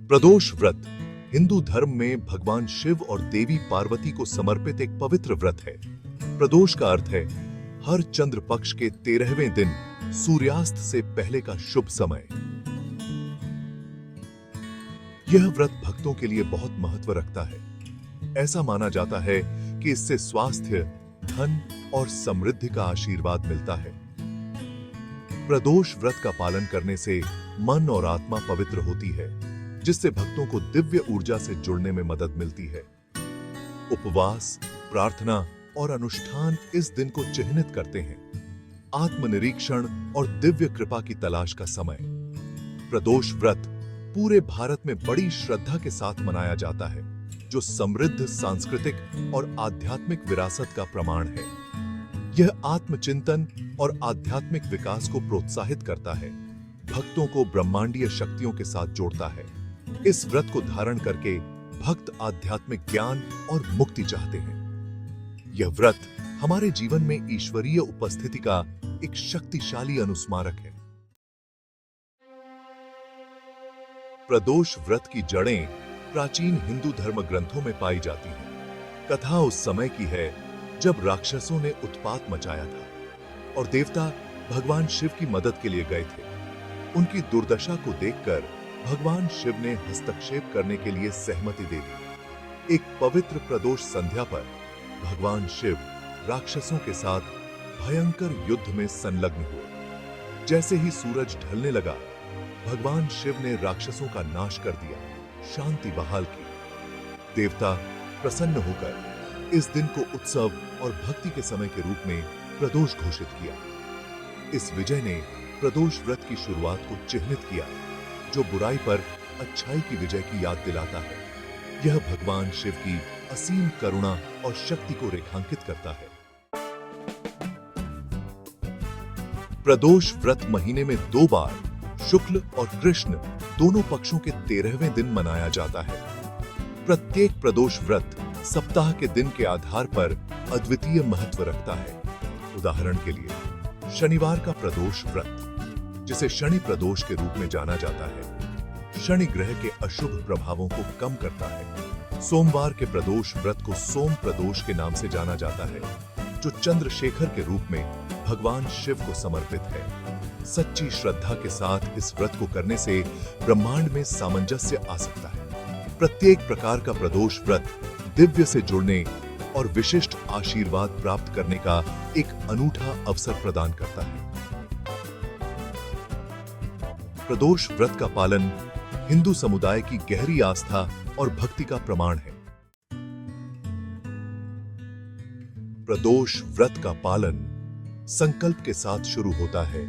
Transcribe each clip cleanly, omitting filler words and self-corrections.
प्रदोष व्रत हिंदू धर्म में भगवान शिव और देवी पार्वती को समर्पित एक पवित्र व्रत है। प्रदोष का अर्थ है हर चंद्र पक्ष के 13वें दिन सूर्यास्त से पहले का शुभ समय। यह व्रत भक्तों के लिए बहुत महत्व रखता है। ऐसा माना जाता है कि इससे स्वास्थ्य, धन और समृद्धि का आशीर्वाद मिलता है। प्रदोष व्रत का पालन करने से मन और आत्मा पवित्र होती है, जिससे भक्तों को दिव्य ऊर्जा से जुड़ने में मदद मिलती है। उपवास, प्रार्थना और अनुष्ठान इस दिन को चिह्नित करते हैं। आत्मनिरीक्षण और दिव्य कृपा की तलाश का समय। प्रदोष व्रत पूरे भारत में बड़ी श्रद्धा के साथ मनाया जाता है, जो समृद्ध सांस्कृतिक और आध्यात्मिक विरासत का प्रमाण है। यह आत्मचिंतन और आध्यात्मिक विकास को प्रोत्साहित करता है, भक्तों को ब्रह्मांडीय शक्तियों के साथ जोड़ता है। इस व्रत को धारण करके भक्त आध्यात्मिक ज्ञान और मुक्ति चाहते हैं। यह व्रत हमारे जीवन में ईश्वरीय उपस्थिति का एक शक्तिशाली अनुस्मारक है। प्रदोष व्रत की जड़ें प्राचीन हिंदू धर्म ग्रंथों में पाई जाती हैं। कथा उस समय की है जब राक्षसों ने उत्पात मचाया था और देवता भगवान शिव की मदद के लिए गए थे। उनकी दुर्दशा को देखकर भगवान शिव ने हस्तक्षेप करने के लिए सहमति दे दी। एक पवित्र प्रदोष संध्या पर भगवान शिव राक्षसों के साथ भयंकर युद्ध में संलग्न हुए। जैसे ही सूरज ढलने लगा, भगवान शिव ने राक्षसों का नाश कर दिया, शांति बहाल की। देवता प्रसन्न होकर इस दिन को उत्सव और भक्ति के समय के रूप में प्रदोष घोषित किया। इस विजय ने प्रदोष व्रत की शुरुआत को चिह्नित किया, जो बुराई पर अच्छाई की विजय की याद दिलाता है। यह भगवान शिव की असीम करुणा और शक्ति को रेखांकित करता है। प्रदोष व्रत महीने में 2 बार, शुक्ल और कृष्ण दोनों पक्षों के 13वें दिन मनाया जाता है। प्रत्येक प्रदोष व्रत सप्ताह के दिन के आधार पर अद्वितीय महत्व रखता है। उदाहरण के लिए शनिवार का प्रदोष व्रत, जिसे शनि प्रदोष के रूप में जाना जाता है, शनि ग्रह के अशुभ प्रभावों को कम करता है। सोमवार के प्रदोष व्रत को सोम प्रदोष के नाम से जाना जाता है, जो चंद्रशेखर के रूप में भगवान शिव को समर्पित है। सच्ची श्रद्धा के साथ इस व्रत को करने से ब्रह्मांड में सामंजस्य आ सकता है। प्रत्येक प्रकार का प्रदोष व्रत दिव्य से जुड़ने और विशिष्ट आशीर्वाद प्राप्त करने का एक अनूठा अवसर प्रदान करता है। प्रदोष व्रत का पालन हिंदू समुदाय की गहरी आस्था और भक्ति का प्रमाण है। प्रदोष व्रत का पालन संकल्प के साथ शुरू होता है।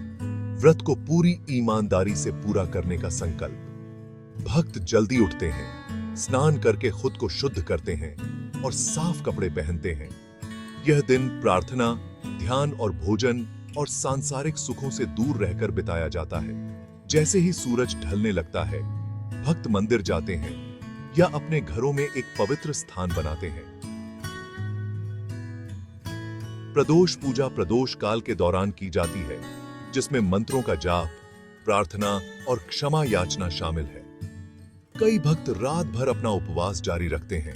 व्रत को पूरी ईमानदारी से पूरा करने का संकल्प। भक्त जल्दी उठते हैं, स्नान करके खुद को शुद्ध करते हैं और साफ कपड़े पहनते हैं। यह दिन प्रार्थना, ध्यान और भोजन और सांसारिक सुखों से दूर रहकर बिताया जाता है। जैसे ही सूरज ढलने लगता है, भक्त मंदिर जाते हैं या अपने घरों में एक पवित्र स्थान बनाते हैं। प्रदोष पूजा प्रदोष काल के दौरान की जाती है, जिसमें मंत्रों का जाप, प्रार्थना और क्षमा याचना शामिल है। कई भक्त रात भर अपना उपवास जारी रखते हैं।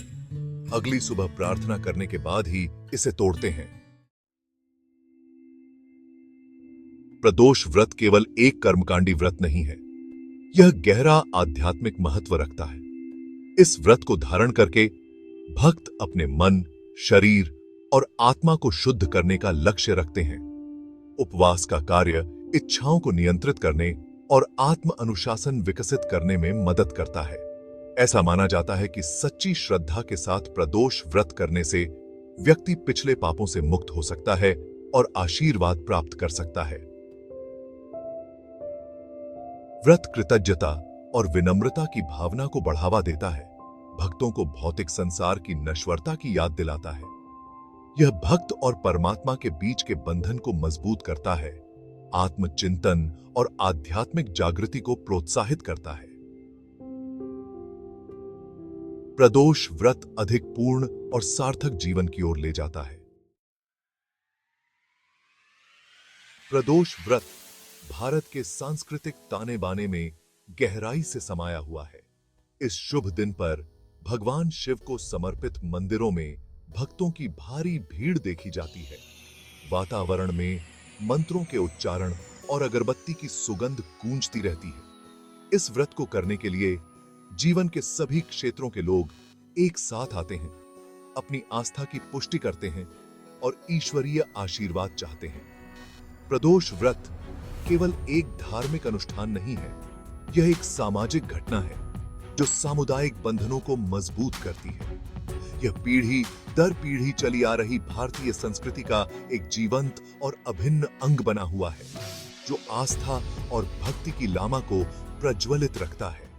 अगली सुबह प्रार्थना करने के बाद ही इसे तोड़ते हैं। प्रदोष व्रत केवल एक कर्मकांडी व्रत नहीं है, यह गहरा आध्यात्मिक महत्व रखता है। इस व्रत को धारण करके भक्त अपने मन, शरीर और आत्मा को शुद्ध करने का लक्ष्य रखते हैं। उपवास का कार्य इच्छाओं को नियंत्रित करने और आत्म अनुशासन विकसित करने में मदद करता है। ऐसा माना जाता है कि सच्ची श्रद्धा के साथ प्रदोष व्रत करने से व्यक्ति पिछले पापों से मुक्त हो सकता है और आशीर्वाद प्राप्त कर सकता है। व्रत कृतज्ञता और विनम्रता की भावना को बढ़ावा देता है। भक्तों को भौतिक संसार की नश्वरता की याद दिलाता है। यह भक्त और परमात्मा के बीच के बंधन को मजबूत करता है, आत्मचिंतन और आध्यात्मिक जागृति को प्रोत्साहित करता है। प्रदोष व्रत अधिक पूर्ण और सार्थक जीवन की ओर ले जाता है। प्रदोष व्रत भारत के सांस्कृतिक ताने बाने में गहराई से समाया हुआ है। इस शुभ दिन पर भगवान शिव को समर्पित मंदिरों में भक्तों की भारी भीड़ देखी जाती है। वातावरण में मंत्रों के उच्चारण और अगरबत्ती की सुगंध गूंजती रहती है। इस व्रत को करने के लिए जीवन के सभी क्षेत्रों के लोग एक साथ आते हैं, अपनी आस्था की पुष्टि करते हैं और ईश्वरीय आशीर्वाद चाहते हैं। प्रदोष व्रत केवल एक धार्मिक अनुष्ठान नहीं है, यह एक सामाजिक घटना है जो सामुदायिक बंधनों को मजबूत करती है। यह पीढ़ी दर पीढ़ी चली आ रही भारतीय संस्कृति का एक जीवंत और अभिन्न अंग बना हुआ है, जो आस्था और भक्ति की लामा को प्रज्वलित रखता है।